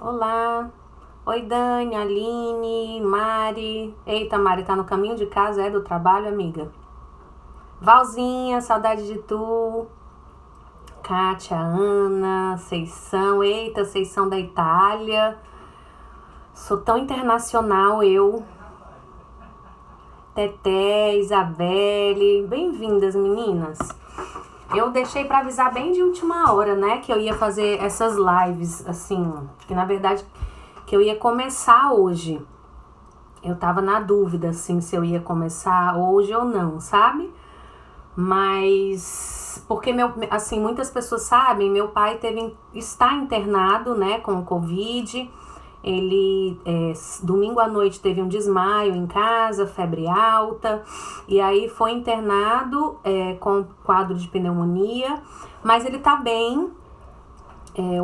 Olá. Oi, Dani, Aline, Mari. Eita, Mari, tá no caminho de casa, do trabalho, amiga? Valzinha, saudade de tu. Kátia, Ana, Seição. Eita, Seição da Itália. Sou tão internacional, eu. Teté, Isabelle. Bem-vindas, meninas. Eu deixei pra avisar bem de última hora, né? Que eu ia fazer essas lives, assim. Que na verdade, que eu ia começar hoje. Eu tava na dúvida, assim, se eu ia começar hoje ou não, sabe? Mas, porque, assim, muitas pessoas sabem, meu pai está internado, né, com o Covid. Ele, domingo à noite, teve um desmaio em casa, febre alta. E aí foi internado com quadro de pneumonia. Mas ele tá bem.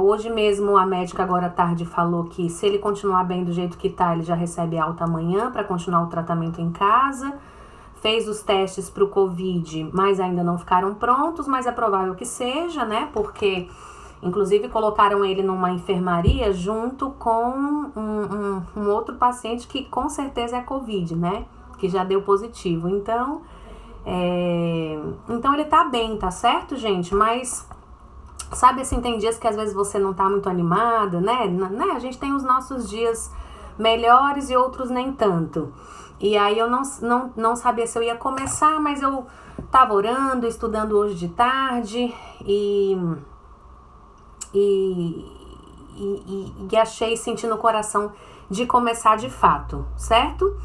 Hoje mesmo a médica agora à tarde falou que se ele continuar bem do jeito que tá, ele já recebe alta amanhã para continuar o tratamento em casa. Fez os testes para o Covid, mas ainda não ficaram prontos, mas é provável que seja, né? Porque, inclusive, colocaram ele numa enfermaria junto com um outro paciente que com certeza é Covid, né? Que já deu positivo. Então ele tá bem, tá certo, gente? Mas, sabe assim, tem dias que às vezes você não tá muito animada, né? A gente tem os nossos dias melhores e outros nem tanto. E aí eu não sabia se eu ia começar, mas eu tava orando, estudando hoje de tarde e achei, senti no coração de começar de fato, certo?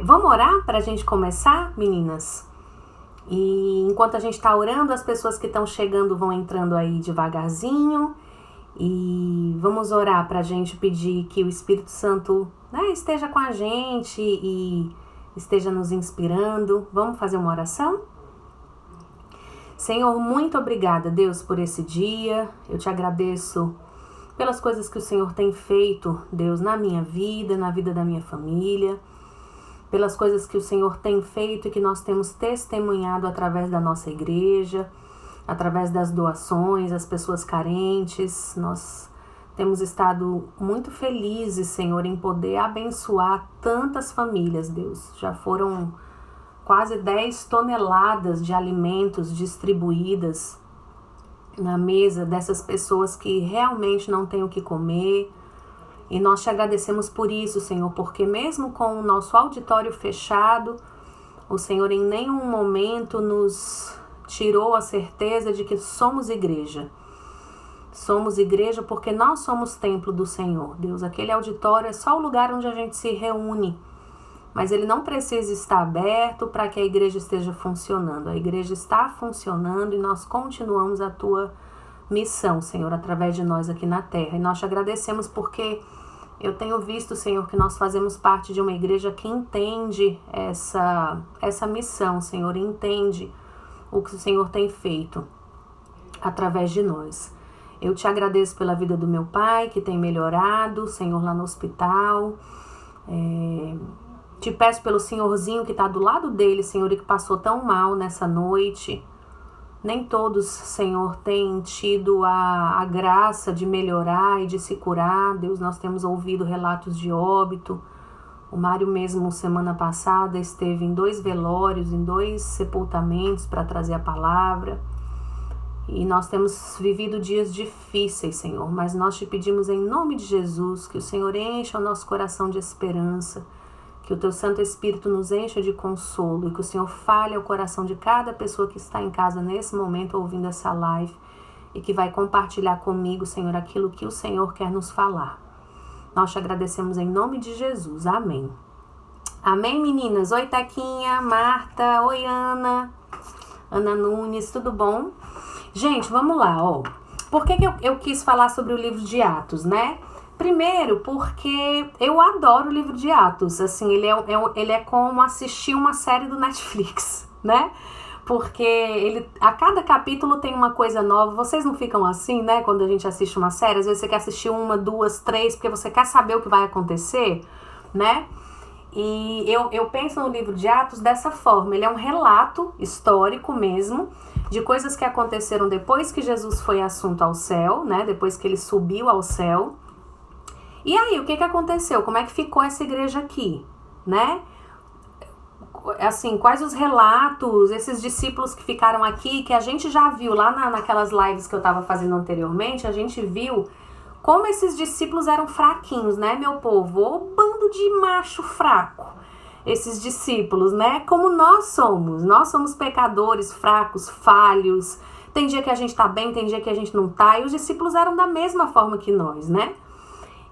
Vamos orar pra gente começar, meninas? E enquanto a gente tá orando, as pessoas que estão chegando vão entrando aí devagarzinho. E vamos orar pra gente pedir que o Espírito Santo, né, esteja com a gente e esteja nos inspirando. Vamos fazer uma oração? Senhor, muito obrigada, Deus, por esse dia. Eu te agradeço pelas coisas que o Senhor tem feito, Deus, na minha vida, na vida da minha família. Pelas coisas que o Senhor tem feito e que nós temos testemunhado através da nossa igreja, através das doações, as pessoas carentes. Nós temos estado muito felizes, Senhor, em poder abençoar tantas famílias, Deus. Já foram quase 10 toneladas de alimentos distribuídas na mesa dessas pessoas que realmente não têm o que comer. E nós te agradecemos por isso, Senhor, porque mesmo com o nosso auditório fechado, o Senhor em nenhum momento nos tirou a certeza de que somos igreja. Somos igreja porque nós somos templo do Senhor. Deus, aquele auditório é só o lugar onde a gente se reúne. Mas ele não precisa estar aberto para que a igreja esteja funcionando. A igreja está funcionando e nós continuamos a tua missão, Senhor, através de nós aqui na terra. E nós te agradecemos porque eu tenho visto, Senhor, que nós fazemos parte de uma igreja que entende essa missão, Senhor, entende o que o Senhor tem feito através de nós. Eu te agradeço pela vida do meu pai, que tem melhorado, Senhor, lá no hospital. Te peço pelo senhorzinho que está do lado dele, Senhor, e que passou tão mal nessa noite. Nem todos, Senhor, têm tido a graça de melhorar e de se curar. Deus, nós temos ouvido relatos de óbito. O Mário mesmo, semana passada, esteve em 2 velórios, em 2 sepultamentos para trazer a palavra. E nós temos vivido dias difíceis, Senhor, mas nós te pedimos em nome de Jesus que o Senhor encha o nosso coração de esperança, que o teu Santo Espírito nos encha de consolo e que o Senhor fale ao coração de cada pessoa que está em casa nesse momento ouvindo essa live e que vai compartilhar comigo, Senhor, aquilo que o Senhor quer nos falar. Nós te agradecemos em nome de Jesus. Amém. Amém, meninas? Oi, Tequinha, Marta, oi, Ana Nunes, tudo bom? Gente, vamos lá, ó. Por que eu quis falar sobre o livro de Atos, né? Primeiro, porque eu adoro o livro de Atos. Assim, ele é como assistir uma série do Netflix, né? Porque a cada capítulo tem uma coisa nova. Vocês não ficam assim, né? Quando a gente assiste uma série, às vezes você quer assistir 1, 2, 3, porque você quer saber o que vai acontecer, né? E eu penso no livro de Atos dessa forma. Ele é um relato histórico mesmo, de coisas que aconteceram depois que Jesus foi assunto ao céu, né? Depois que ele subiu ao céu. E aí, o que aconteceu? Como é que ficou essa igreja aqui, né? Assim, quais os relatos, esses discípulos que ficaram aqui, que a gente já viu lá naquelas lives que eu estava fazendo anteriormente, a gente viu como esses discípulos eram fraquinhos, né, meu povo? Ô bando de macho fraco, esses discípulos, né? Como nós somos pecadores, fracos, falhos. Tem dia que a gente tá bem, tem dia que a gente não tá, e os discípulos eram da mesma forma que nós, né?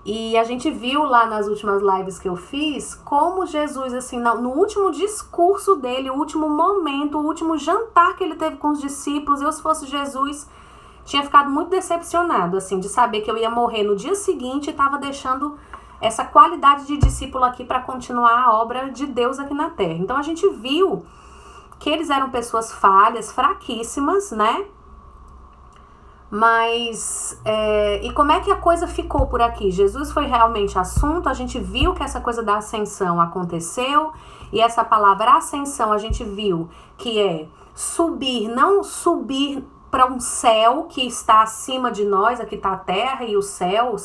E a gente viu lá nas últimas lives que eu fiz, como Jesus, assim, no último discurso dele, o último momento, o último jantar que ele teve com os discípulos, eu, se fosse Jesus, tinha ficado muito decepcionado, assim, de saber que eu ia morrer no dia seguinte e estava deixando essa qualidade de discípulo aqui para continuar a obra de Deus aqui na Terra. Então a gente viu que eles eram pessoas falhas, fraquíssimas, né? Mas, e como é que a coisa ficou por aqui? Jesus foi realmente assunto, a gente viu que essa coisa da ascensão aconteceu, e essa palavra ascensão a gente viu que é subir, não subir para um céu que está acima de nós, aqui está a terra e o céu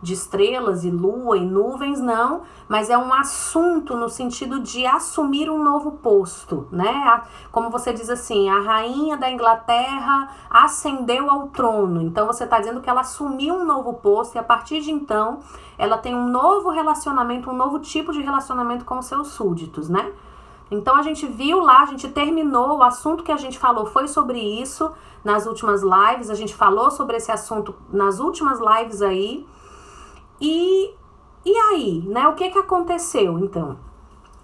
de estrelas e lua e nuvens, não, mas é um assunto no sentido de assumir um novo posto, né? Como você diz assim, a rainha da Inglaterra ascendeu ao trono, então você está dizendo que ela assumiu um novo posto e a partir de então ela tem um novo relacionamento, um novo tipo de relacionamento com os seus súditos, né? Então a gente viu lá, a gente terminou, o assunto que a gente falou foi sobre isso nas últimas lives, a gente falou sobre esse assunto nas últimas lives aí. E aí, né, o que aconteceu, então?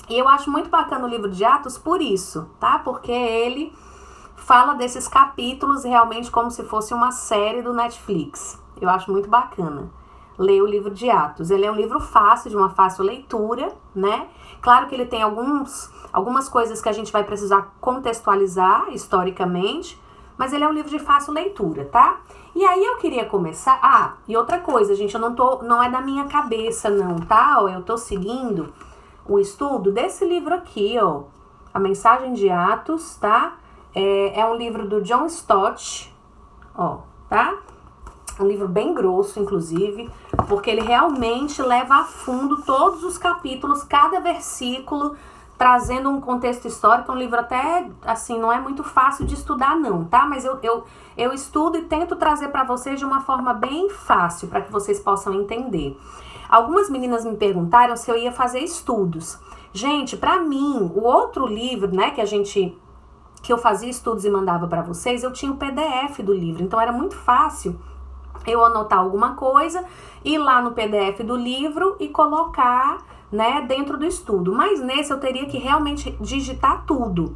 E eu acho muito bacana o livro de Atos por isso, tá? Porque ele fala desses capítulos realmente como se fosse uma série do Netflix. Eu acho muito bacana ler o livro de Atos. Ele é um livro fácil, de uma fácil leitura, né? Claro que ele tem algumas coisas que a gente vai precisar contextualizar historicamente, mas ele é um livro de fácil leitura, tá? E aí eu queria começar... e outra coisa, gente, não é da minha cabeça, não, tá? Eu tô seguindo o estudo desse livro aqui, ó. A Mensagem de Atos, tá? É um livro do John Stott, ó, tá? Um livro bem grosso, inclusive, porque ele realmente leva a fundo todos os capítulos, cada versículo, trazendo um contexto histórico. É um livro até, assim, não é muito fácil de estudar não, tá? Mas eu estudo e tento trazer para vocês de uma forma bem fácil, para que vocês possam entender. Algumas meninas me perguntaram se eu ia fazer estudos. Gente, para mim, o outro livro, né, que eu fazia estudos e mandava para vocês, eu tinha o PDF do livro, então era muito fácil eu anotar alguma coisa, ir lá no PDF do livro e colocar, né, dentro do estudo. Mas nesse eu teria que realmente digitar tudo.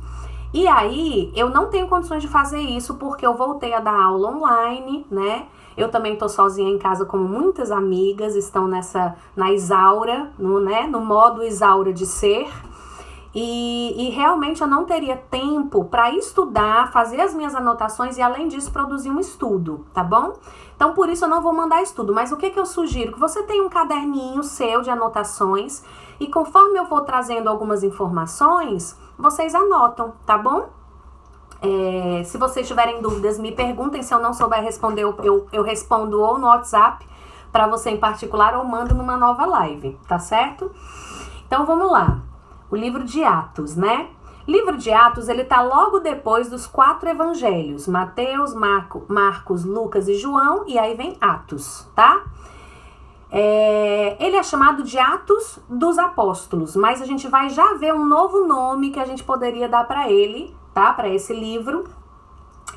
E aí, eu não tenho condições de fazer isso porque eu voltei a dar aula online, né? Eu também tô sozinha em casa, como muitas amigas estão na Isaura, no modo Isaura de ser. E realmente eu não teria tempo para estudar, fazer as minhas anotações e, além disso, produzir um estudo, tá bom? Então, por isso eu não vou mandar estudo. Mas o que eu sugiro? Que você tenha um caderninho seu de anotações e, conforme eu vou trazendo algumas informações, vocês anotam, tá bom? Se vocês tiverem dúvidas, me perguntem. Se eu não souber responder, eu respondo ou no WhatsApp para você em particular ou mando numa nova live, tá certo? Então, vamos lá. O livro de Atos, né? Livro de Atos, ele tá logo depois dos 4 evangelhos. Mateus, Marcos, Lucas e João. E aí vem Atos, tá? Ele é chamado de Atos dos Apóstolos. Mas a gente vai já ver um novo nome que a gente poderia dar para ele, tá? Para esse livro.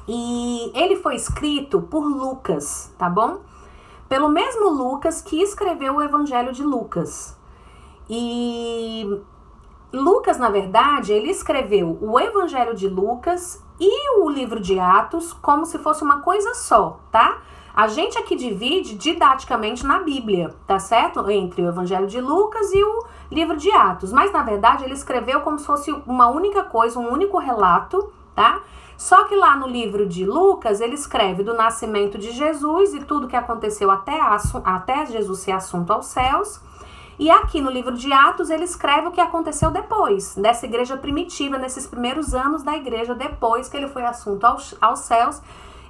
E ele foi escrito por Lucas, tá bom? Pelo mesmo Lucas que escreveu o Evangelho de Lucas. E Lucas, na verdade, ele escreveu o Evangelho de Lucas e o livro de Atos como se fosse uma coisa só, tá? A gente aqui divide didaticamente na Bíblia, tá certo? Entre o Evangelho de Lucas e o livro de Atos. Mas, na verdade, ele escreveu como se fosse uma única coisa, um único relato, tá? Só que lá no livro de Lucas, ele escreve do nascimento de Jesus e tudo que aconteceu até Jesus ser assunto aos céus. E aqui no livro de Atos ele escreve o que aconteceu depois, dessa igreja primitiva, nesses primeiros anos da igreja, depois que ele foi assunto aos céus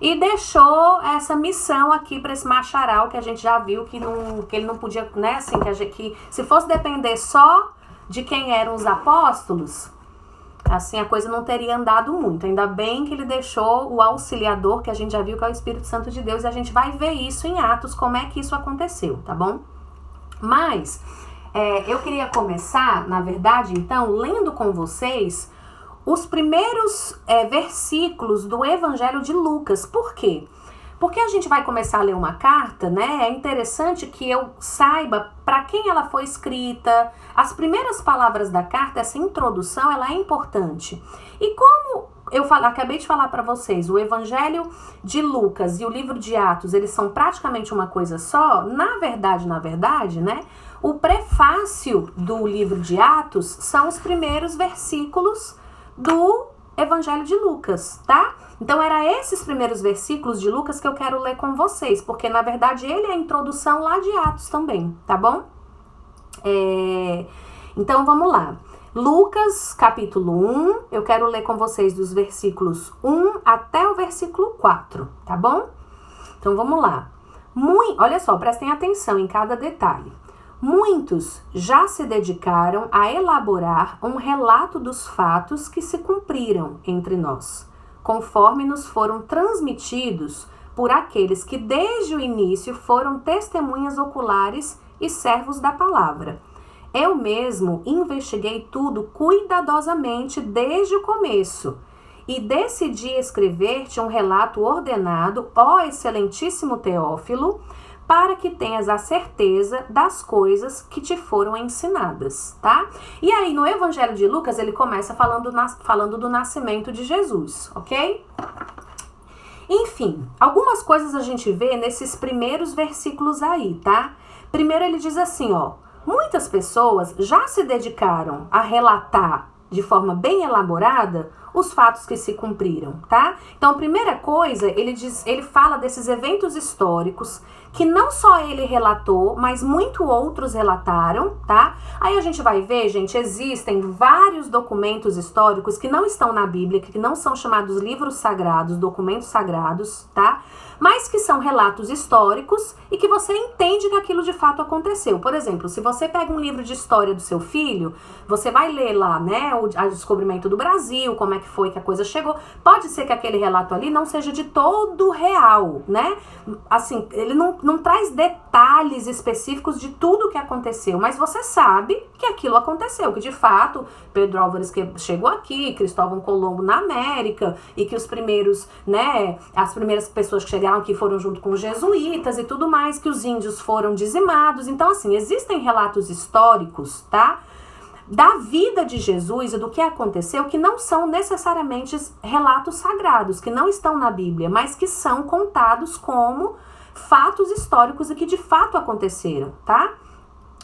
e deixou essa missão aqui para esse macharal que a gente já viu que ele não podia, né, assim, que se fosse depender só de quem eram os apóstolos, assim a coisa não teria andado muito. Ainda bem que ele deixou o auxiliador, que a gente já viu que é o Espírito Santo de Deus, e a gente vai ver isso em Atos, como é que isso aconteceu, tá bom? Mas eu queria começar, na verdade, então, lendo com vocês os primeiros versículos do Evangelho de Lucas. Por quê? Porque a gente vai começar a ler uma carta, né? É interessante que eu saiba para quem ela foi escrita. As primeiras palavras da carta, essa introdução, ela é importante. E como eu acabei de falar para vocês, o Evangelho de Lucas e o livro de Atos, eles são praticamente uma coisa só. Na verdade, né? O prefácio do livro de Atos são os primeiros versículos do Evangelho de Lucas, tá? Então, era esses primeiros versículos de Lucas que eu quero ler com vocês, porque, na verdade, ele é a introdução lá de Atos também, tá bom? Então, vamos lá. Lucas, capítulo 1, eu quero ler com vocês dos versículos 1 até o versículo 4, tá bom? Então, vamos lá. Olha só, prestem atenção em cada detalhe. Muitos já se dedicaram a elaborar um relato dos fatos que se cumpriram entre nós, conforme nos foram transmitidos por aqueles que desde o início foram testemunhas oculares e servos da palavra. Eu mesmo investiguei tudo cuidadosamente desde o começo e decidi escrever-te um relato ordenado, ó excelentíssimo Teófilo, para que tenhas a certeza das coisas que te foram ensinadas, tá? E aí, no Evangelho de Lucas, ele começa falando do nascimento de Jesus, ok? Enfim, algumas coisas a gente vê nesses primeiros versículos aí, tá? Primeiro ele diz assim, ó, muitas pessoas já se dedicaram a relatar de forma bem elaborada os fatos que se cumpriram, tá? Então, a primeira coisa, ele fala desses eventos históricos que não só ele relatou, mas muitos outros relataram, tá? Aí a gente vai ver, gente, existem vários documentos históricos que não estão na Bíblia, que não são chamados livros sagrados, documentos sagrados, tá? Mas que são relatos históricos e que você entende que aquilo de fato aconteceu. Por exemplo, se você pega um livro de história do seu filho, você vai ler lá, né, o descobrimento do Brasil, como é que foi que a coisa chegou. Pode ser que aquele relato ali não seja de todo real, né? Assim, ele não traz detalhes específicos de tudo que aconteceu, mas você sabe que aquilo aconteceu, que de fato Pedro Álvares que chegou aqui, Cristóvão Colombo na América, e que os primeiros, né, as primeiras pessoas que chegaram aqui foram junto com os jesuítas e tudo mais, que os índios foram dizimados. Então, assim, existem relatos históricos, tá? Da vida de Jesus e do que aconteceu, que não são necessariamente relatos sagrados, que não estão na Bíblia, mas que são contados como fatos históricos e que de fato aconteceram, tá?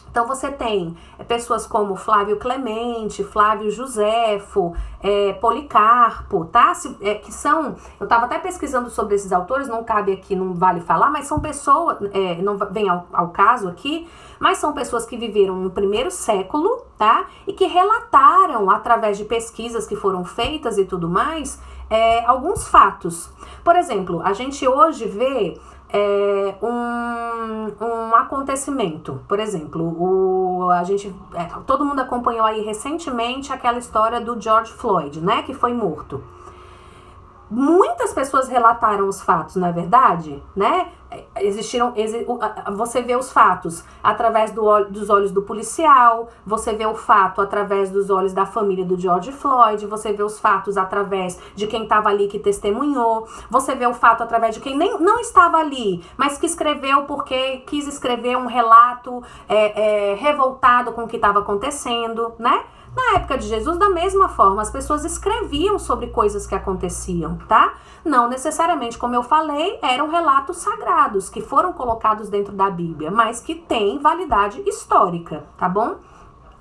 Então você tem pessoas como Flávio Clemente, Flávio Josefo, Policarpo, tá? Que são, eu estava até pesquisando sobre esses autores, não cabe aqui, não vale falar, mas são pessoas, não vem ao caso aqui, mas são pessoas que viveram no primeiro século, tá? E que relataram, através de pesquisas que foram feitas e tudo mais, alguns fatos. Por exemplo, a gente hoje vê um acontecimento, por exemplo, todo mundo acompanhou aí recentemente aquela história do George Floyd, né, que foi morto. Muitas pessoas relataram os fatos, não é verdade, né? Você vê os fatos através dos olhos do policial, você vê o fato através dos olhos da família do George Floyd, você vê os fatos através de quem estava ali que testemunhou, você vê o fato através de quem não estava ali, mas que escreveu porque quis escrever um relato revoltado com o que estava acontecendo, né? Na época de Jesus, da mesma forma, as pessoas escreviam sobre coisas que aconteciam, tá? Não necessariamente, como eu falei, eram relatos sagrados que foram colocados dentro da Bíblia, mas que têm validade histórica, tá bom?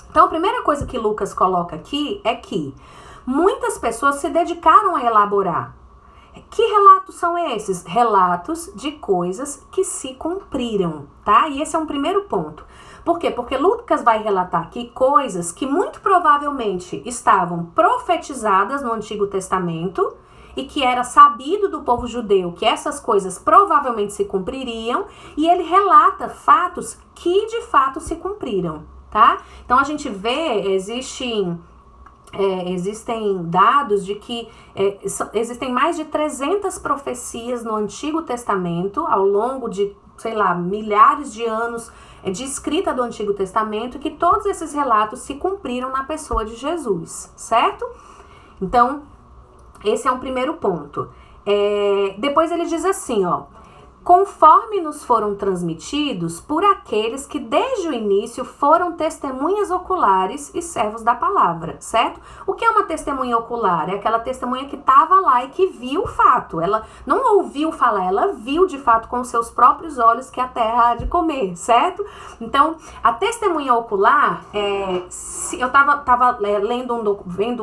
Então, a primeira coisa que Lucas coloca aqui é que muitas pessoas se dedicaram a elaborar. Que relatos são esses? Relatos de coisas que se cumpriram, tá? E esse é um primeiro ponto. Por quê? Porque Lucas vai relatar aqui coisas que muito provavelmente estavam profetizadas no Antigo Testamento e que era sabido do povo judeu que essas coisas provavelmente se cumpririam, e ele relata fatos que de fato se cumpriram, tá? Então a gente vê, existem dados de que existem mais de 300 profecias no Antigo Testamento, ao longo de, sei lá, milhares de anos de escrita do Antigo Testamento, que todos esses relatos se cumpriram na pessoa de Jesus, certo? Então, esse é um primeiro ponto. Depois ele diz assim, ó: conforme nos foram transmitidos por aqueles que desde o início foram testemunhas oculares e servos da palavra, certo? O que é uma testemunha ocular? É aquela testemunha que estava lá e que viu o fato. Ela não ouviu falar, ela viu de fato com os seus próprios olhos que a terra há de comer, certo? Então, a testemunha ocular, eu estava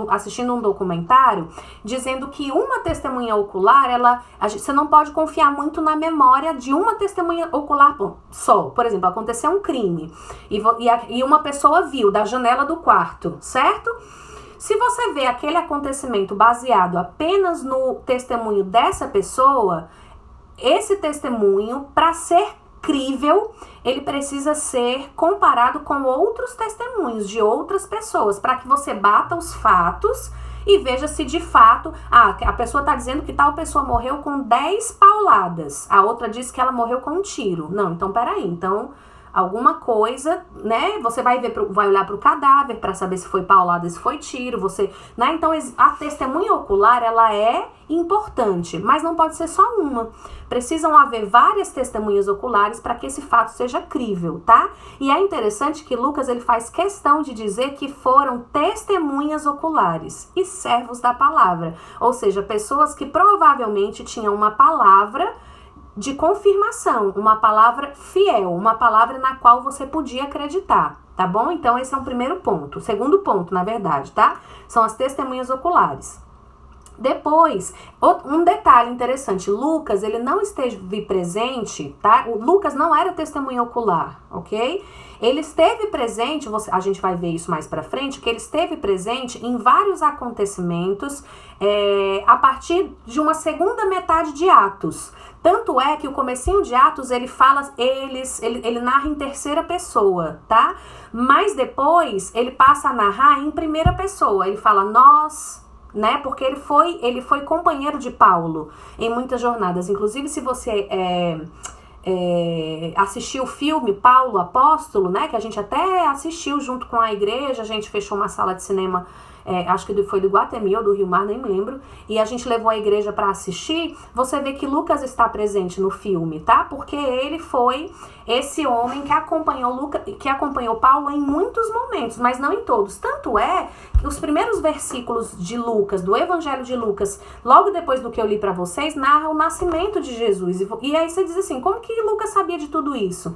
assistindo um documentário dizendo que uma testemunha ocular, você não pode confiar muito na memória de uma testemunha ocular só. Por exemplo, aconteceu um crime e uma pessoa viu da janela do quarto, certo? Se você vê aquele acontecimento baseado apenas no testemunho dessa pessoa, esse testemunho, para ser crível, ele precisa ser comparado com outros testemunhos de outras pessoas, para que você bata os fatos e veja se de fato, a pessoa está dizendo que tal pessoa morreu com 10 pauladas, a outra diz que ela morreu com um tiro. Não, então peraí, então alguma coisa, né? Você vai olhar para o cadáver para saber se foi paulada, se foi tiro, né? Então a testemunha ocular, ela é importante, mas não pode ser só uma. Precisam haver várias testemunhas oculares para que esse fato seja crível, tá? E é interessante que Lucas, ele faz questão de dizer que foram testemunhas oculares e servos da palavra, ou seja, pessoas que provavelmente tinham uma palavra de confirmação, uma palavra fiel, uma palavra na qual você podia acreditar, tá bom? Então esse é um primeiro ponto. O segundo ponto, na verdade, tá? São as testemunhas oculares. Depois, um detalhe interessante, Lucas, ele não esteve presente, tá? O Lucas não era testemunha ocular, ok? Ele esteve presente, a gente vai ver isso mais pra frente, que ele esteve presente em vários acontecimentos a partir de uma segunda metade de Atos. Tanto é que o comecinho de Atos, ele fala, ele narra em terceira pessoa, tá? Mas depois, ele passa a narrar em primeira pessoa, ele fala nós, né? Porque ele foi companheiro de Paulo em muitas jornadas. Inclusive, se você assistiu o filme Paulo Apóstolo, né? Que a gente até assistiu junto com a igreja, a gente fechou uma sala de cinema, acho que foi do Iguatemi ou do Rio Mar, nem me lembro, e a gente levou a igreja para assistir. Você vê que Lucas está presente no filme, tá? Porque ele foi esse homem que acompanhou Paulo em muitos momentos, mas não em todos. Tanto é que os primeiros versículos de Lucas, do Evangelho de Lucas, logo depois do que eu li para vocês, narra o nascimento de Jesus. E aí você diz assim, como que Lucas sabia de tudo isso?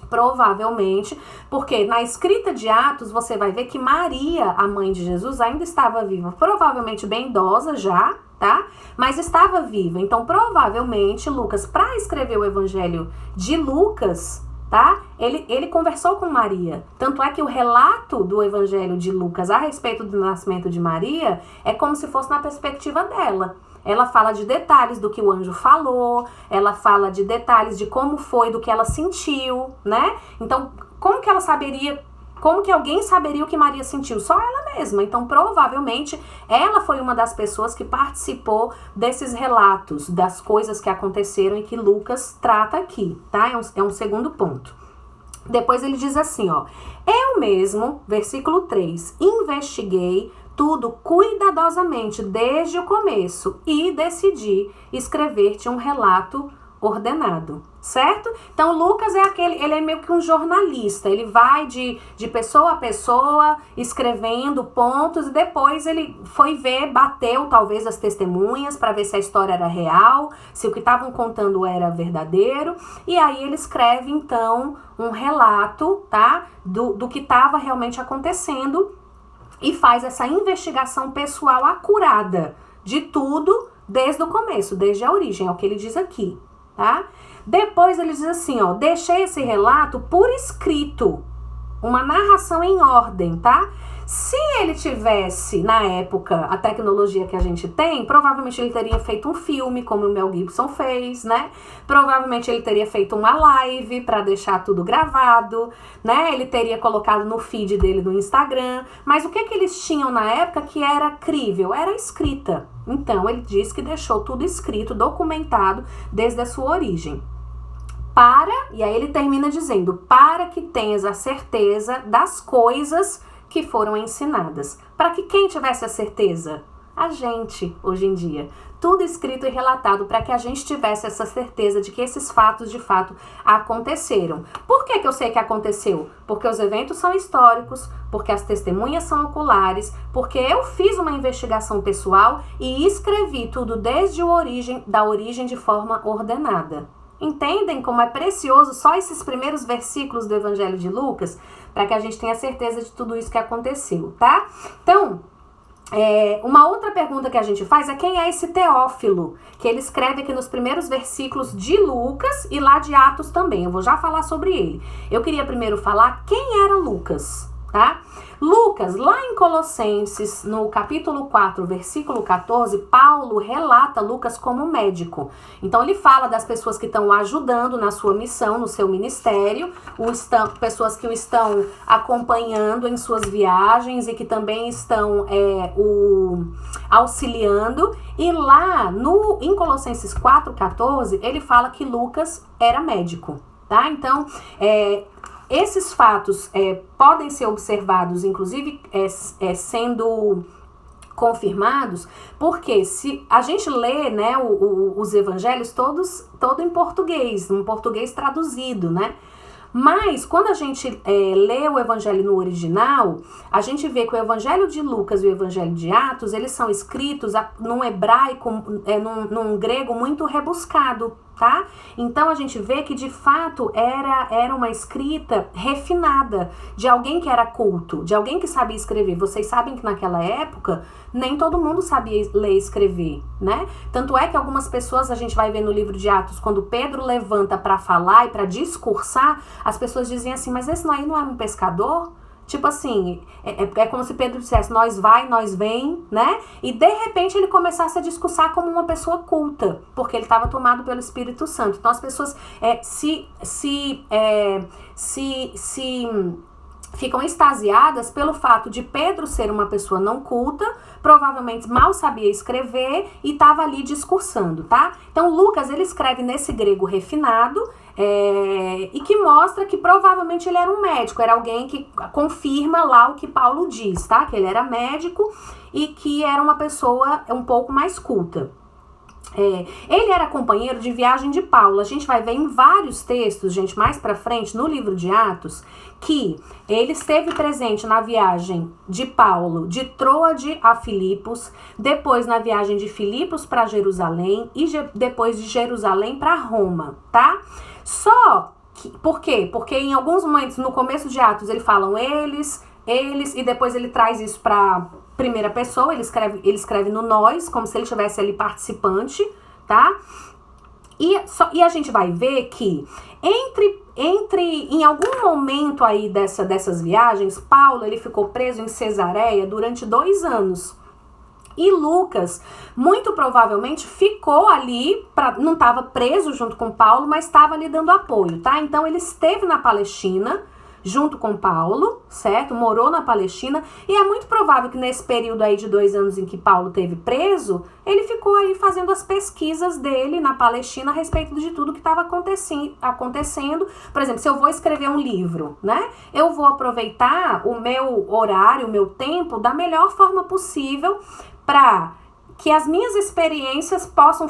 Provavelmente, porque na escrita de Atos você vai ver que Maria, a mãe de Jesus, ainda estava viva, provavelmente bem idosa já, tá? Mas estava viva. Então, provavelmente, Lucas, para escrever o Evangelho de Lucas, tá? Ele conversou com Maria. Tanto é que o relato do Evangelho de Lucas a respeito do nascimento de Maria é como se fosse na perspectiva dela. Ela fala de detalhes do que o anjo falou, ela fala de detalhes de como foi, do que ela sentiu, né? Então, como que alguém saberia o que Maria sentiu? Só ela mesma. Então, provavelmente, ela foi uma das pessoas que participou desses relatos, das coisas que aconteceram e que Lucas trata aqui, tá? É um segundo ponto. Depois ele diz assim, ó: eu mesmo, versículo 3, investiguei tudo cuidadosamente desde o começo e decidi escrever-te um relato ordenado, certo? Então Lucas ele é meio que um jornalista, ele vai de pessoa a pessoa escrevendo pontos, e depois ele foi bateu talvez as testemunhas para ver se a história era real, se o que estavam contando era verdadeiro, e aí ele escreve então um relato, tá? Do que estava realmente acontecendo, e faz essa investigação pessoal acurada de tudo desde o começo, desde a origem, é o que ele diz aqui, tá? Depois ele diz assim, ó, deixei esse relato por escrito, uma narração em ordem, tá? Se ele tivesse, na época, a tecnologia que a gente tem, provavelmente ele teria feito um filme, como o Mel Gibson fez, né? Provavelmente ele teria feito uma live para deixar tudo gravado, né? Ele teria colocado no feed dele do Instagram. Mas o que eles tinham na época que era crível? Era escrita. Então, ele diz que deixou tudo escrito, documentado, desde a sua origem. E aí ele termina dizendo, para que tenhas a certeza das coisas que foram ensinadas. Para que quem tivesse a certeza? A gente, hoje em dia. Tudo escrito e relatado para que a gente tivesse essa certeza de que esses fatos, de fato, aconteceram. Por que eu sei que aconteceu? Porque os eventos são históricos, porque as testemunhas são oculares, porque eu fiz uma investigação pessoal e escrevi tudo desde da origem de forma ordenada. Entendem como é precioso só esses primeiros versículos do Evangelho de Lucas, para que a gente tenha certeza de tudo isso que aconteceu, tá? Então, uma outra pergunta que a gente faz é quem é esse Teófilo, que ele escreve aqui nos primeiros versículos de Lucas e lá de Atos também. Eu vou já falar sobre ele. Eu queria primeiro falar quem era Lucas, tá? Lucas, lá em Colossenses, no capítulo 4, versículo 14, Paulo relata Lucas como médico. Então, ele fala das pessoas que estão ajudando na sua missão, no seu ministério, pessoas que o estão acompanhando em suas viagens e que também estão o auxiliando. E lá, em Colossenses 4, 14, ele fala que Lucas era médico, tá? Então, esses fatos podem ser observados, inclusive sendo confirmados, porque se a gente lê, né, os evangelhos todo em português, um português traduzido, né? Mas quando a gente lê o evangelho no original, a gente vê que o evangelho de Lucas e o evangelho de Atos, eles são escritos num hebraico, num grego muito rebuscado, tá? Então a gente vê que de fato era uma escrita refinada, de alguém que era culto, de alguém que sabia escrever. Vocês sabem que naquela época nem todo mundo sabia ler e escrever, né? Tanto é que algumas pessoas, a gente vai ver no livro de Atos, quando Pedro levanta para falar e para discursar, as pessoas dizem assim, mas esse aí não é um pescador? Tipo assim, é como se Pedro dissesse, nós vai, nós vem, né? E de repente ele começasse a discursar como uma pessoa culta, porque ele estava tomado pelo Espírito Santo. Então as pessoas ficam extasiadas pelo fato de Pedro ser uma pessoa não culta, provavelmente mal sabia escrever e estava ali discursando, tá? Então Lucas, ele escreve nesse grego refinado, e que mostra que provavelmente ele era um médico, era alguém que confirma lá o que Paulo diz, tá? Que ele era médico e que era uma pessoa um pouco mais culta. Ele era companheiro de viagem de Paulo. A gente vai ver em vários textos, gente, mais pra frente, no livro de Atos, que ele esteve presente na viagem de Paulo de Troade a Filipos, depois na viagem de Filipos para Jerusalém e depois de Jerusalém para Roma, tá? Por quê? Porque em alguns momentos, no começo de Atos, ele falam eles, e depois ele traz isso para primeira pessoa, ele escreve no nós, como se ele estivesse ali participante, tá? E a gente vai ver que em algum momento aí dessas viagens, Paulo, ele ficou preso em Cesareia durante 2 anos. E Lucas, muito provavelmente, ficou ali, não estava preso junto com Paulo, mas estava ali dando apoio, tá? Então, ele esteve na Palestina, junto com Paulo, certo? Morou na Palestina, e é muito provável que nesse período aí de 2 anos em que Paulo esteve preso, ele ficou aí fazendo as pesquisas dele na Palestina a respeito de tudo que estava acontecendo. Por exemplo, se eu vou escrever um livro, né? Eu vou aproveitar o meu horário, o meu tempo da melhor forma possível para que as minhas experiências possam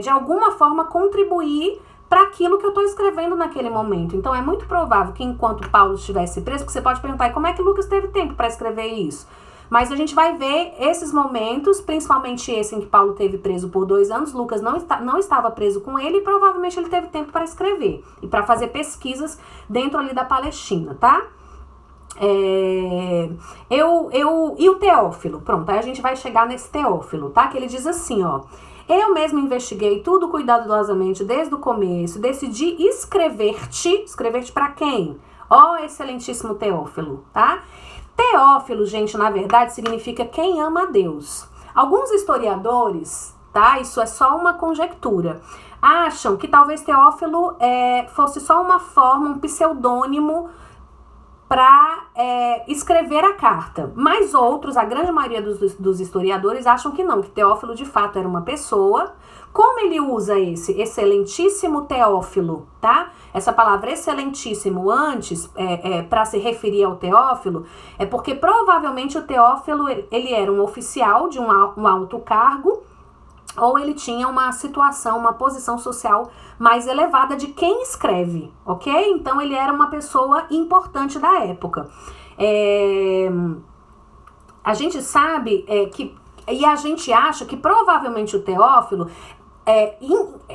de alguma forma contribuir para aquilo que eu estou escrevendo naquele momento. Então é muito provável que enquanto Paulo estivesse preso, porque você pode perguntar, como é que Lucas teve tempo para escrever isso? Mas a gente vai ver esses momentos, principalmente esse em que Paulo teve preso por 2 anos, Lucas não estava preso com ele e provavelmente ele teve tempo para escrever e para fazer pesquisas dentro ali da Palestina, tá? E o Teófilo, pronto, aí a gente vai chegar nesse Teófilo, tá? Que ele diz assim, ó: eu mesmo investiguei tudo cuidadosamente desde o começo, decidi escrever-te para quem? Ó, excelentíssimo Teófilo, tá? Teófilo, gente, na verdade significa quem ama a Deus. Alguns historiadores, tá? Isso é só uma conjectura, acham que talvez Teófilo fosse só uma forma, um pseudônimo para escrever a carta. Mas outros, a grande maioria dos historiadores, acham que não, que Teófilo de fato era uma pessoa. Como ele usa esse excelentíssimo Teófilo, tá? Essa palavra excelentíssimo antes, para se referir ao Teófilo, é porque provavelmente o Teófilo, ele era um oficial de um alto cargo, ou ele tinha uma situação, uma posição social mais elevada de quem escreve, ok? Então ele era uma pessoa importante da época. A gente sabe e a gente acha que provavelmente o Teófilo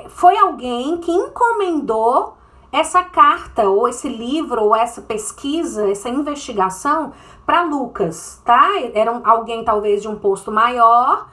foi alguém que encomendou essa carta, ou esse livro, ou essa pesquisa, essa investigação para Lucas, tá? Era alguém talvez de um posto maior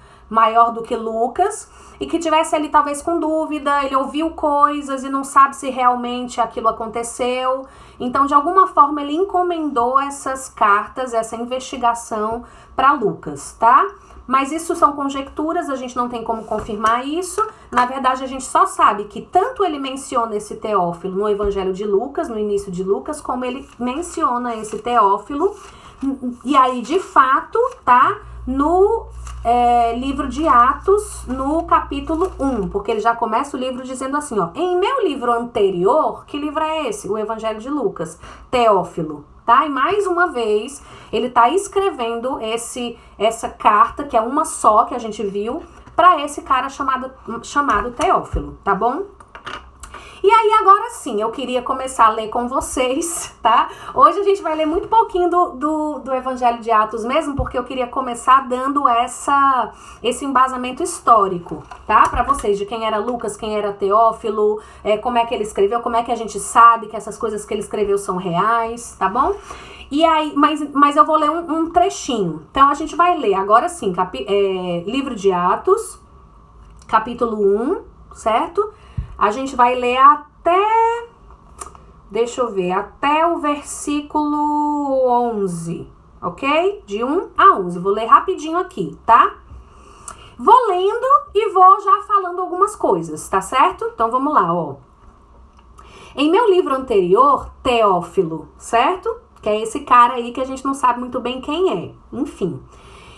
do que Lucas, e que tivesse ali talvez com dúvida, ele ouviu coisas e não sabe se realmente aquilo aconteceu. Então, de alguma forma, ele encomendou essas cartas, essa investigação para Lucas, tá? Mas isso são conjecturas, a gente não tem como confirmar isso. Na verdade, a gente só sabe que tanto ele menciona esse Teófilo no Evangelho de Lucas, no início de Lucas, como ele menciona esse Teófilo, e aí, de fato, tá? No livro de Atos, no capítulo 1, porque ele já começa o livro dizendo assim, ó: em meu livro anterior, que livro é esse? O Evangelho de Lucas, Teófilo, tá? E mais uma vez, ele tá escrevendo essa carta, que é uma só, que a gente viu, para esse cara chamado Teófilo, tá bom? E aí, agora sim, eu queria começar a ler com vocês, tá? Hoje a gente vai ler muito pouquinho do Evangelho de Atos mesmo, porque eu queria começar dando esse embasamento histórico, tá? Pra vocês, de quem era Lucas, quem era Teófilo, como é que ele escreveu, como é que a gente sabe que essas coisas que ele escreveu são reais, tá bom? E aí, mas eu vou ler um trechinho. Então, a gente vai ler agora sim, livro de Atos, capítulo 1, certo? A gente vai ler até o versículo 11, ok? De 1 a 11. Vou ler rapidinho aqui, tá? Vou lendo e vou já falando algumas coisas, tá certo? Então, vamos lá, ó. Em meu livro anterior, Teófilo, certo? Que é esse cara aí que a gente não sabe muito bem quem é. Enfim.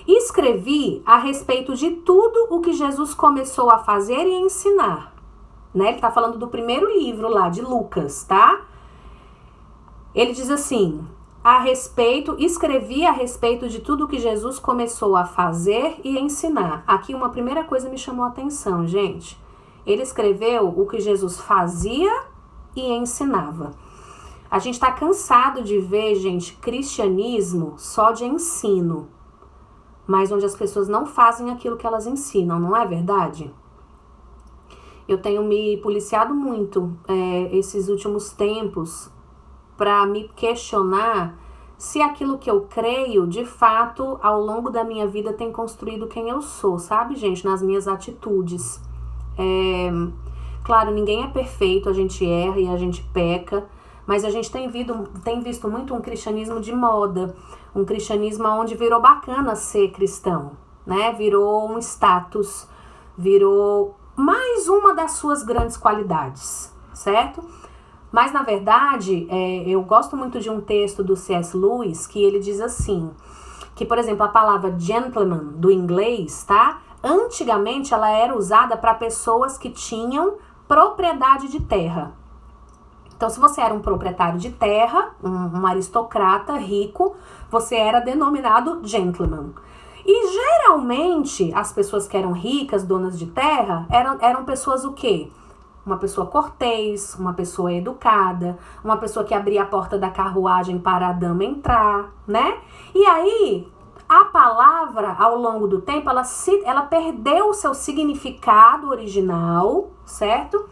Escrevi a respeito de tudo o que Jesus começou a fazer e ensinar. Né? Ele tá falando do primeiro livro lá, de Lucas, tá? Ele diz assim: escrevi a respeito de tudo que Jesus começou a fazer e ensinar. Aqui uma primeira coisa me chamou a atenção, gente. Ele escreveu o que Jesus fazia e ensinava. A gente tá cansado de ver, gente, cristianismo só de ensino, mas onde as pessoas não fazem aquilo que elas ensinam, não é verdade? Eu tenho me policiado muito esses últimos tempos para me questionar se aquilo que eu creio, de fato, ao longo da minha vida tem construído quem eu sou, sabe, gente? Nas minhas atitudes. Claro, ninguém é perfeito, a gente erra e a gente peca, mas a gente tem visto muito um cristianismo de moda, um cristianismo onde virou bacana ser cristão, né? Virou um status, virou mais uma das suas grandes qualidades, certo? Mas, na verdade, eu gosto muito de um texto do C.S. Lewis, que ele diz assim, que, por exemplo, a palavra gentleman, do inglês, tá? Antigamente, ela era usada para pessoas que tinham propriedade de terra. Então, se você era um proprietário de terra, um aristocrata rico, você era denominado gentleman. E geralmente as pessoas que eram ricas, donas de terra, eram pessoas o quê? Uma pessoa cortês, uma pessoa educada, uma pessoa que abria a porta da carruagem para a dama entrar, né? E aí, a palavra, ao longo do tempo, ela perdeu o seu significado original, certo?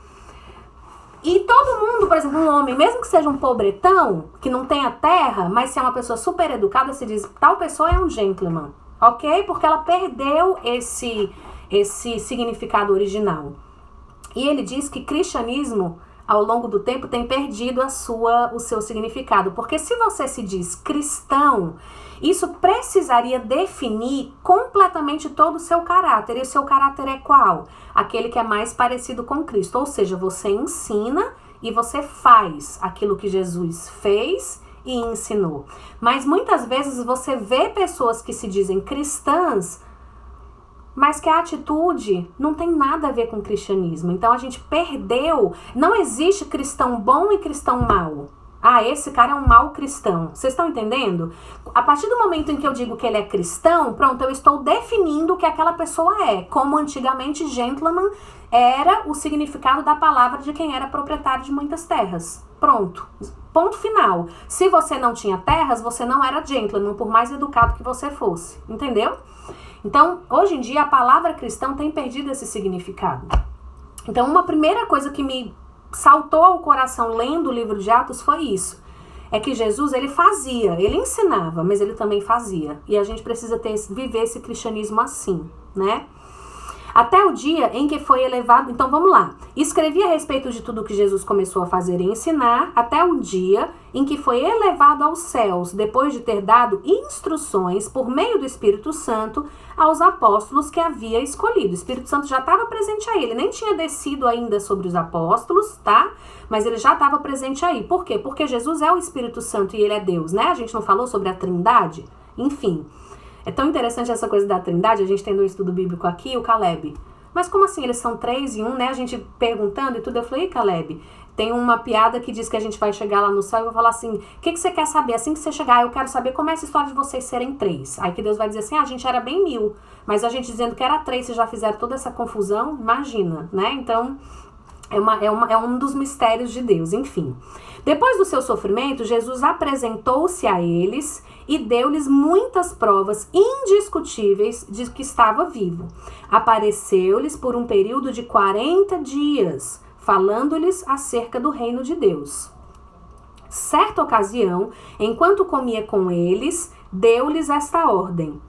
E todo mundo, por exemplo, um homem, mesmo que seja um pobretão, que não tenha terra, mas se é uma pessoa super educada, se diz, tal pessoa é um gentleman, ok? Porque ela perdeu esse significado original. E ele diz que cristianismo, ao longo do tempo, tem perdido o seu significado. Porque se você se diz cristão, isso precisaria definir completamente todo o seu caráter. E o seu caráter é qual? Aquele que é mais parecido com Cristo. Ou seja, você ensina e você faz aquilo que Jesus fez e ensinou. Mas muitas vezes você vê pessoas que se dizem cristãs, mas que a atitude não tem nada a ver com o cristianismo. Então a gente perdeu. Não existe cristão bom e cristão mau. Ah, esse cara é um mau cristão. Vocês estão entendendo? A partir do momento em que eu digo que ele é cristão, pronto, eu estou definindo o que aquela pessoa é. Como antigamente gentleman era o significado da palavra de quem era proprietário de muitas terras. Pronto. Ponto final. Se você não tinha terras, você não era gentleman, por mais educado que você fosse. Entendeu? Então, hoje em dia, a palavra cristão tem perdido esse significado. Então, uma primeira coisa que me saltou ao coração lendo o livro de Atos foi isso. É que Jesus, ele fazia, ele ensinava, mas ele também fazia. E a gente precisa viver esse cristianismo assim, né? Até o dia em que foi elevado... Então, vamos lá. Escrevi a respeito de tudo que Jesus começou a fazer e ensinar, até o dia em que foi elevado aos céus, depois de ter dado instruções por meio do Espírito Santo aos apóstolos que havia escolhido. O Espírito Santo já estava presente aí. Ele nem tinha descido ainda sobre os apóstolos, tá? Mas ele já estava presente aí. Por quê? Porque Jesus é o Espírito Santo e ele é Deus, né? A gente não falou sobre a Trindade? Enfim... É tão interessante essa coisa da Trindade, a gente tendo um estudo bíblico aqui, o Caleb. Mas como assim, eles são 3 em 1, né? A gente perguntando e tudo, eu falei, Caleb, tem uma piada que diz que a gente vai chegar lá no céu e eu vou falar assim, o que você quer saber? Assim que você chegar, eu quero saber como é essa história de vocês serem 3. Aí que Deus vai dizer assim, a gente era bem 1000, mas a gente dizendo que era 3, vocês já fizeram toda essa confusão, imagina, né? Então... É um dos mistérios de Deus, enfim. Depois do seu sofrimento, Jesus apresentou-se a eles e deu-lhes muitas provas indiscutíveis de que estava vivo. Apareceu-lhes por um período de 40 dias, falando-lhes acerca do reino de Deus. Certa ocasião, enquanto comia com eles, deu-lhes esta ordem: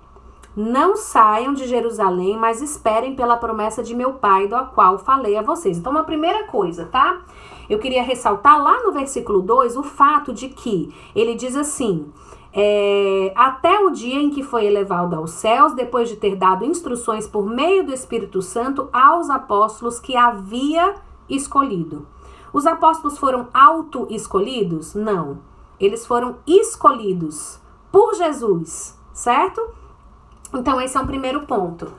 não saiam de Jerusalém, mas esperem pela promessa de meu Pai, da qual falei a vocês. Então, uma primeira coisa, tá? Eu queria ressaltar lá no versículo 2 o fato de que ele diz assim, até o dia em que foi elevado aos céus, depois de ter dado instruções por meio do Espírito Santo aos apóstolos que havia escolhido. Os apóstolos foram auto-escolhidos? Não. Eles foram escolhidos por Jesus, certo? Então, esse é um primeiro ponto.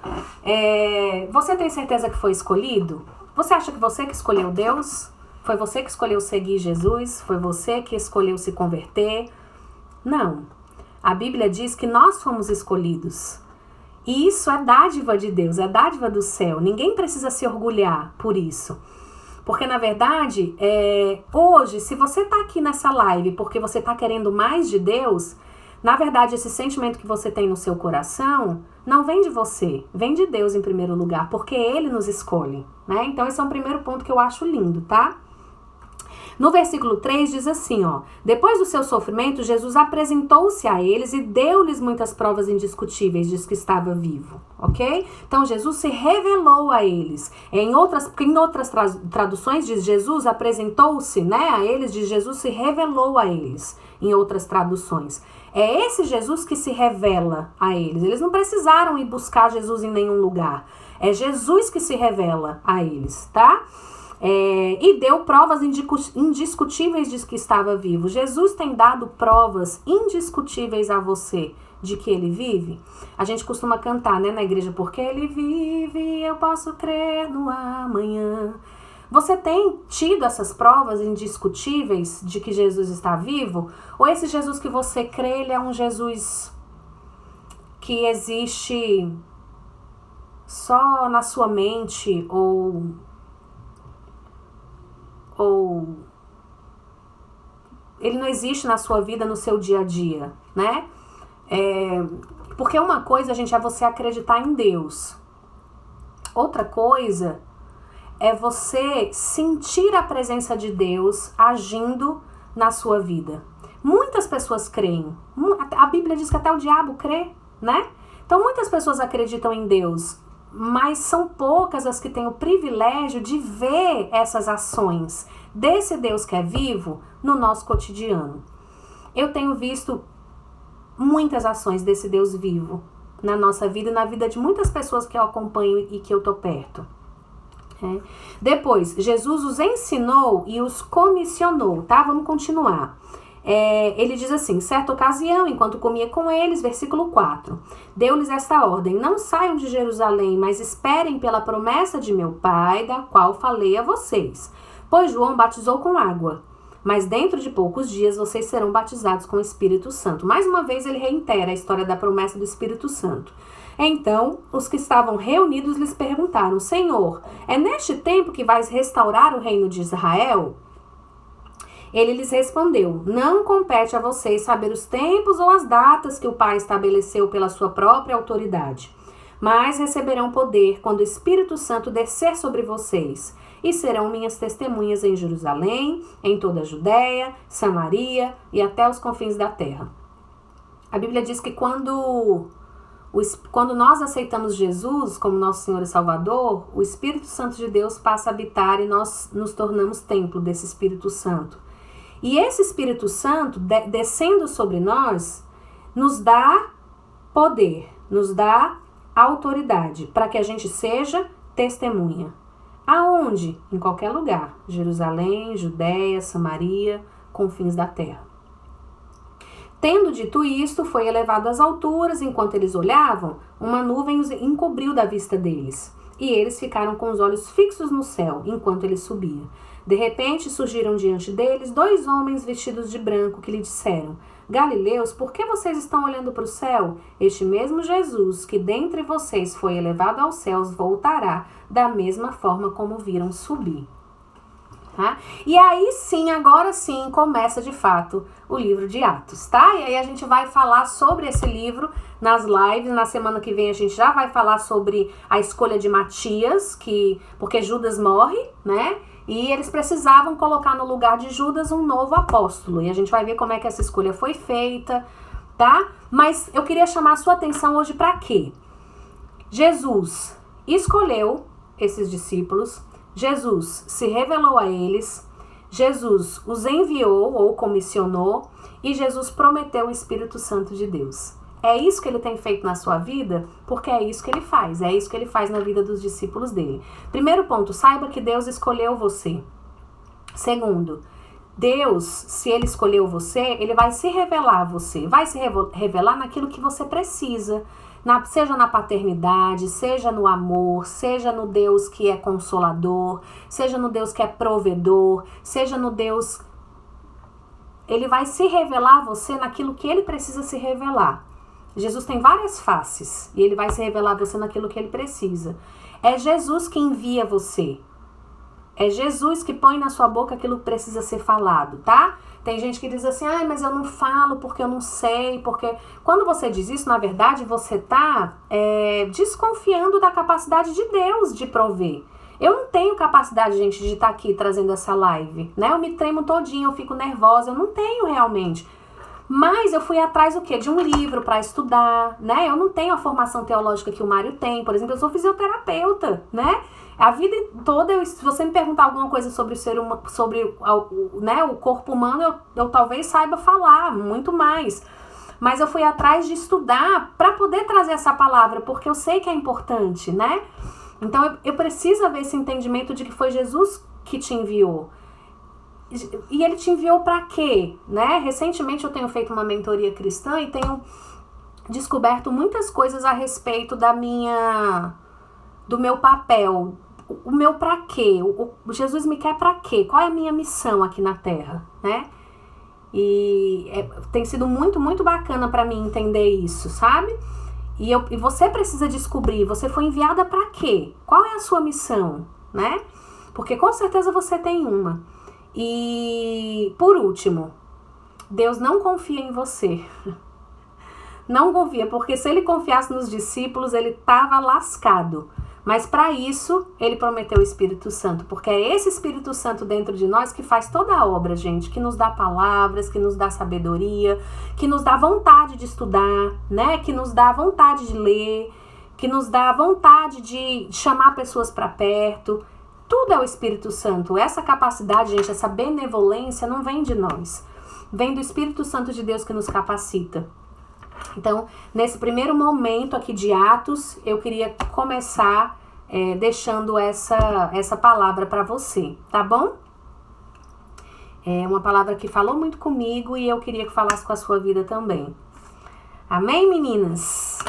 Você tem certeza que foi escolhido? Você acha que você que escolheu Deus? Foi você que escolheu seguir Jesus? Foi você que escolheu se converter? Não. A Bíblia diz que nós fomos escolhidos. E isso é dádiva de Deus, é dádiva do céu. Ninguém precisa se orgulhar por isso. Porque, na verdade, hoje, se você está aqui nessa live porque você está querendo mais de Deus... Na verdade, esse sentimento que você tem no seu coração não vem de você, vem de Deus em primeiro lugar, porque Ele nos escolhe, né? Então, esse é um primeiro ponto que eu acho lindo, tá? No versículo 3 diz assim, ó, depois do seu sofrimento, Jesus apresentou-se a eles e deu-lhes muitas provas indiscutíveis de que estava vivo, ok? Então, Jesus se revelou a eles. Em outras traduções diz Jesus apresentou-se, né, a eles, diz Jesus se revelou a eles, em outras traduções. É esse Jesus que se revela a eles. Eles não precisaram ir buscar Jesus em nenhum lugar. É Jesus que se revela a eles, tá? E deu provas indiscutíveis de que estava vivo. Jesus tem dado provas indiscutíveis a você de que ele vive. A gente costuma cantar, né, na igreja, porque ele vive, eu posso crer no amanhã. Você tem tido essas provas indiscutíveis de que Jesus está vivo? Ou esse Jesus que você crê, ele é um Jesus que existe só na sua mente ou ele não existe na sua vida, no seu dia a dia, né? Porque uma coisa, gente, é você acreditar em Deus. Outra coisa é você sentir a presença de Deus agindo na sua vida. Muitas pessoas creem. A Bíblia diz que até o diabo crê, né? Então muitas pessoas acreditam em Deus, mas são poucas as que têm o privilégio de ver essas ações desse Deus que é vivo no nosso cotidiano. Eu tenho visto muitas ações desse Deus vivo na nossa vida e na vida de muitas pessoas que eu acompanho e que eu tô perto. Depois, Jesus os ensinou e os comissionou, tá? Vamos continuar. Ele diz assim, certa ocasião, enquanto comia com eles, versículo 4, deu-lhes esta ordem, não saiam de Jerusalém, mas esperem pela promessa de meu Pai, da qual falei a vocês. Pois João batizou com água, mas dentro de poucos dias vocês serão batizados com o Espírito Santo. Mais uma vez ele reitera a história da promessa do Espírito Santo. Então, os que estavam reunidos lhes perguntaram, Senhor, é neste tempo que vais restaurar o reino de Israel? Ele lhes respondeu, não compete a vocês saber os tempos ou as datas que o Pai estabeleceu pela sua própria autoridade, mas receberão poder quando o Espírito Santo descer sobre vocês, e serão minhas testemunhas em Jerusalém, em toda a Judéia, Samaria e até os confins da terra. A Bíblia diz que quando nós aceitamos Jesus como nosso Senhor e Salvador, o Espírito Santo de Deus passa a habitar e nós nos tornamos templo desse Espírito Santo. E esse Espírito Santo, descendo sobre nós, nos dá poder, nos dá autoridade para que a gente seja testemunha. Aonde? Em qualquer lugar. Jerusalém, Judéia, Samaria, confins da terra. Tendo dito isto, foi elevado às alturas, enquanto eles olhavam, uma nuvem os encobriu da vista deles. E eles ficaram com os olhos fixos no céu, enquanto ele subia. De repente surgiram diante deles 2 homens vestidos de branco que lhe disseram, Galileus, por que vocês estão olhando para o céu? Este mesmo Jesus, que dentre vocês foi elevado aos céus, voltará da mesma forma como viram subir. Tá? E aí sim, agora sim, começa de fato o livro de Atos, tá? E aí a gente vai falar sobre esse livro nas lives, na semana que vem a gente já vai falar sobre a escolha de Matias, porque Judas morre, né? E eles precisavam colocar no lugar de Judas um novo apóstolo, e a gente vai ver como é que essa escolha foi feita, tá? Mas eu queria chamar a sua atenção hoje para quê? Jesus escolheu esses discípulos, Jesus se revelou a eles, Jesus os enviou ou comissionou e Jesus prometeu o Espírito Santo de Deus. É isso que ele tem feito na sua vida, porque é isso que ele faz. É isso que ele faz na vida dos discípulos dele. Primeiro ponto, saiba que Deus escolheu você. Segundo, Deus, se ele escolheu você, ele vai se revelar a você. Vai se revelar naquilo que você precisa. Seja na paternidade, seja no amor, seja no Deus que é consolador, seja no Deus que é provedor, seja no Deus... Ele vai se revelar a você naquilo que ele precisa se revelar. Jesus tem várias faces e ele vai se revelar a você naquilo que ele precisa. É Jesus que envia você. É Jesus que põe na sua boca aquilo que precisa ser falado, tá? Tem gente que diz assim, mas eu não falo porque eu não sei, porque... Quando você diz isso, na verdade, você tá desconfiando da capacidade de Deus de prover. Eu não tenho capacidade, gente, de estar aqui trazendo essa live, né? Eu me tremo todinha, eu fico nervosa, eu não tenho realmente. Mas eu fui atrás do quê? De um livro para estudar, né? Eu não tenho a formação teológica que o Mário tem, por exemplo, eu sou fisioterapeuta, né? A vida toda, se você me perguntar alguma coisa sobre o ser humano, sobre né, o corpo humano, eu talvez saiba falar muito mais. Mas eu fui atrás de estudar para poder trazer essa palavra, porque eu sei que é importante, né? Então eu preciso ver esse entendimento de que foi Jesus que te enviou. E ele te enviou para quê? Né? Recentemente eu tenho feito uma mentoria cristã e tenho descoberto muitas coisas a respeito do meu papel. O meu para quê? Jesus me quer para quê? Qual é a minha missão aqui na Terra? Né? E tem sido muito, muito bacana para mim entender isso, sabe? E você precisa descobrir, você foi enviada para quê? Qual é a sua missão? Né? Porque com certeza você tem uma. E, por último, Deus não confia em você. Não confia, porque se ele confiasse nos discípulos, ele estava lascado. Mas para isso, ele prometeu o Espírito Santo, porque é esse Espírito Santo dentro de nós que faz toda a obra, gente, que nos dá palavras, que nos dá sabedoria, que nos dá vontade de estudar, né? Que nos dá vontade de ler, que nos dá vontade de chamar pessoas para perto. Tudo é o Espírito Santo. Essa capacidade, gente, essa benevolência não vem de nós. Vem do Espírito Santo de Deus que nos capacita. Então, nesse primeiro momento aqui de Atos, eu queria começar deixando essa palavra para você, tá bom? É uma palavra que falou muito comigo e eu queria que falasse com a sua vida também. Amém, meninas?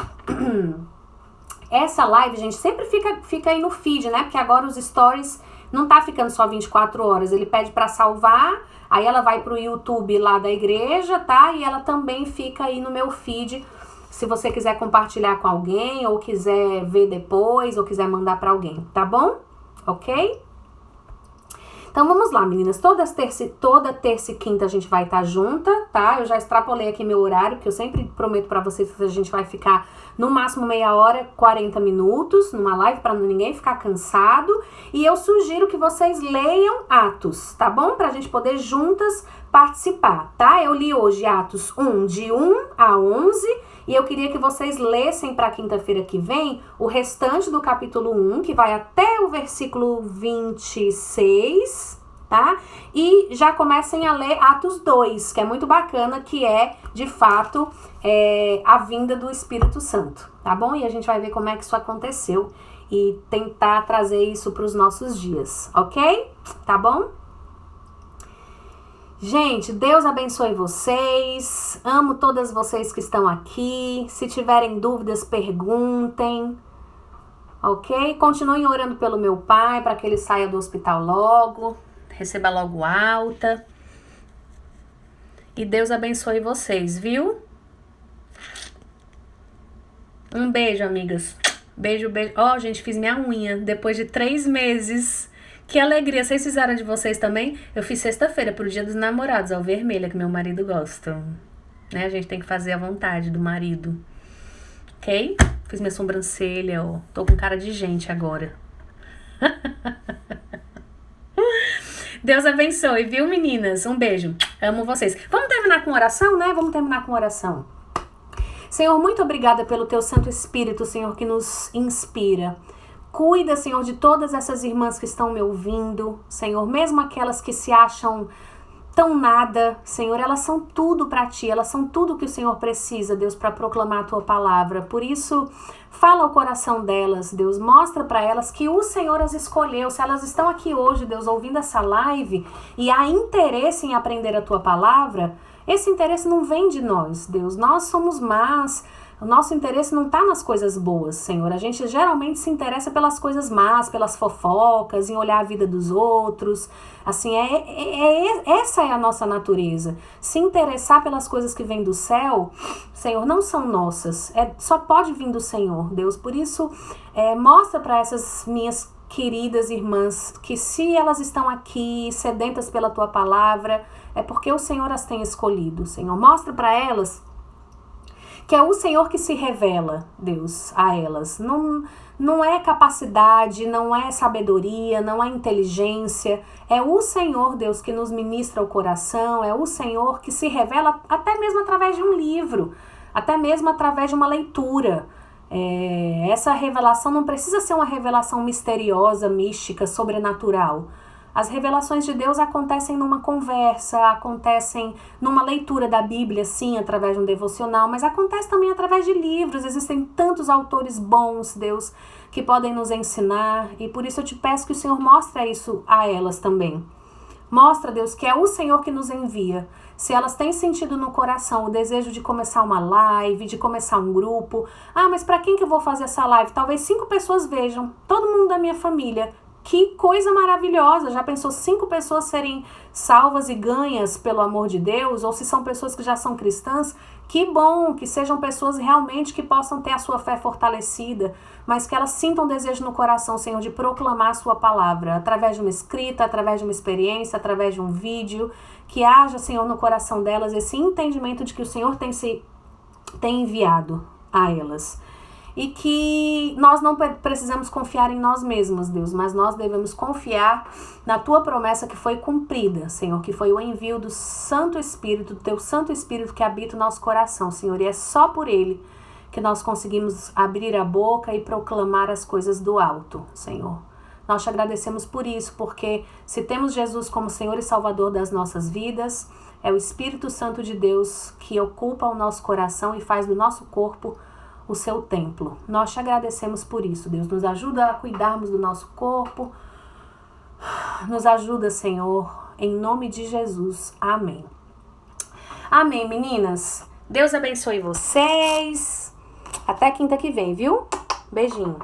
Essa live, gente, sempre fica aí no feed, né? Porque agora os stories não tá ficando só 24 horas. Ele pede para salvar, aí ela vai pro YouTube lá da igreja, tá? E ela também fica aí no meu feed, se você quiser compartilhar com alguém, ou quiser ver depois, ou quiser mandar para alguém, tá bom? Ok? Então vamos lá, meninas. Toda terça e quinta a gente vai estar junta, tá? Eu já extrapolei aqui meu horário, porque eu sempre prometo pra vocês que a gente vai ficar no máximo meia hora, 40 minutos, numa live, pra ninguém ficar cansado. E eu sugiro que vocês leiam Atos, tá bom? Pra gente poder juntas participar, tá? Eu li hoje Atos 1, de 1 a 11, e eu queria que vocês lessem pra quinta-feira que vem o restante do capítulo 1, que vai até o versículo 26, tá? E já comecem a ler Atos 2, que é muito bacana, que é, de fato, a vinda do Espírito Santo, tá bom? E a gente vai ver como é que isso aconteceu e tentar trazer isso para os nossos dias, ok? Tá bom? Gente, Deus abençoe vocês, amo todas vocês que estão aqui, se tiverem dúvidas, perguntem, ok? Continuem orando pelo meu pai, para que ele saia do hospital logo, receba logo alta, e Deus abençoe vocês, viu? Um beijo, amigas, beijo, beijo. Ó, gente, fiz minha unha depois de 3 meses. Que alegria, vocês fizeram de vocês também? Eu fiz sexta-feira pro Dia dos Namorados, ó, vermelha, que meu marido gosta. Né? A gente tem que fazer a vontade do marido. Ok? Fiz minha sobrancelha, ó. Tô com cara de gente agora. Deus abençoe, viu, meninas? Um beijo. Amo vocês. Vamos terminar com oração, né? Vamos terminar com oração. Senhor, muito obrigada pelo teu Santo Espírito, Senhor, que nos inspira. Cuida, Senhor, de todas essas irmãs que estão me ouvindo, Senhor, mesmo aquelas que se acham tão nada, Senhor, elas são tudo para Ti, elas são tudo que o Senhor precisa, Deus, para proclamar a Tua palavra. Por isso, fala ao coração delas, Deus, mostra para elas que o Senhor as escolheu. Se elas estão aqui hoje, Deus, ouvindo essa live e há interesse em aprender a Tua palavra, esse interesse não vem de nós, Deus, nós somos más. O nosso interesse não está nas coisas boas, Senhor. A gente geralmente se interessa pelas coisas más, pelas fofocas, em olhar a vida dos outros. Assim, essa é a nossa natureza. Se interessar pelas coisas que vêm do céu, Senhor, não são nossas. Só pode vir do Senhor, Deus. Por isso, mostra para essas minhas queridas irmãs que se elas estão aqui sedentas pela Tua palavra, é porque o Senhor as tem escolhido, Senhor. Mostra para elas que é o Senhor que se revela, Deus, a elas. Não é capacidade, não é sabedoria, não é inteligência. É o Senhor, Deus, que nos ministra o coração. É o Senhor que se revela até mesmo através de um livro, até mesmo através de uma leitura. Essa revelação não precisa ser uma revelação misteriosa, mística, sobrenatural. As revelações de Deus acontecem numa conversa, acontecem numa leitura da Bíblia, sim, através de um devocional, mas acontece também através de livros. Existem tantos autores bons, Deus, que podem nos ensinar, e por isso eu te peço que o Senhor mostre isso a elas também. Mostra, Deus, que é o Senhor que nos envia. Se elas têm sentido no coração o desejo de começar uma live, de começar um grupo, mas para quem que eu vou fazer essa live? Talvez 5 pessoas vejam, todo mundo da minha família. Que coisa maravilhosa! Já pensou 5 pessoas serem salvas e ganhas pelo amor de Deus? Ou se são pessoas que já são cristãs, que bom! Que sejam pessoas realmente que possam ter a sua fé fortalecida, mas que elas sintam desejo no coração, Senhor, de proclamar a sua palavra, através de uma escrita, através de uma experiência, através de um vídeo, que haja, Senhor, no coração delas esse entendimento de que o Senhor tem enviado a elas. e que nós não precisamos confiar em nós mesmos, Deus, mas nós devemos confiar na Tua promessa que foi cumprida, Senhor, que foi o envio do Santo Espírito, do Teu Santo Espírito que habita o nosso coração, Senhor, e é só por Ele que nós conseguimos abrir a boca e proclamar as coisas do alto, Senhor. Nós te agradecemos por isso, porque se temos Jesus como Senhor e Salvador das nossas vidas, é o Espírito Santo de Deus que ocupa o nosso coração e faz do nosso corpo o seu templo. Nós te agradecemos por isso, Deus. Nos ajuda a cuidarmos do nosso corpo. Nos ajuda, Senhor, em nome de Jesus. Amém. Amém, meninas. Deus abençoe vocês. Até quinta que vem, viu? Beijinho.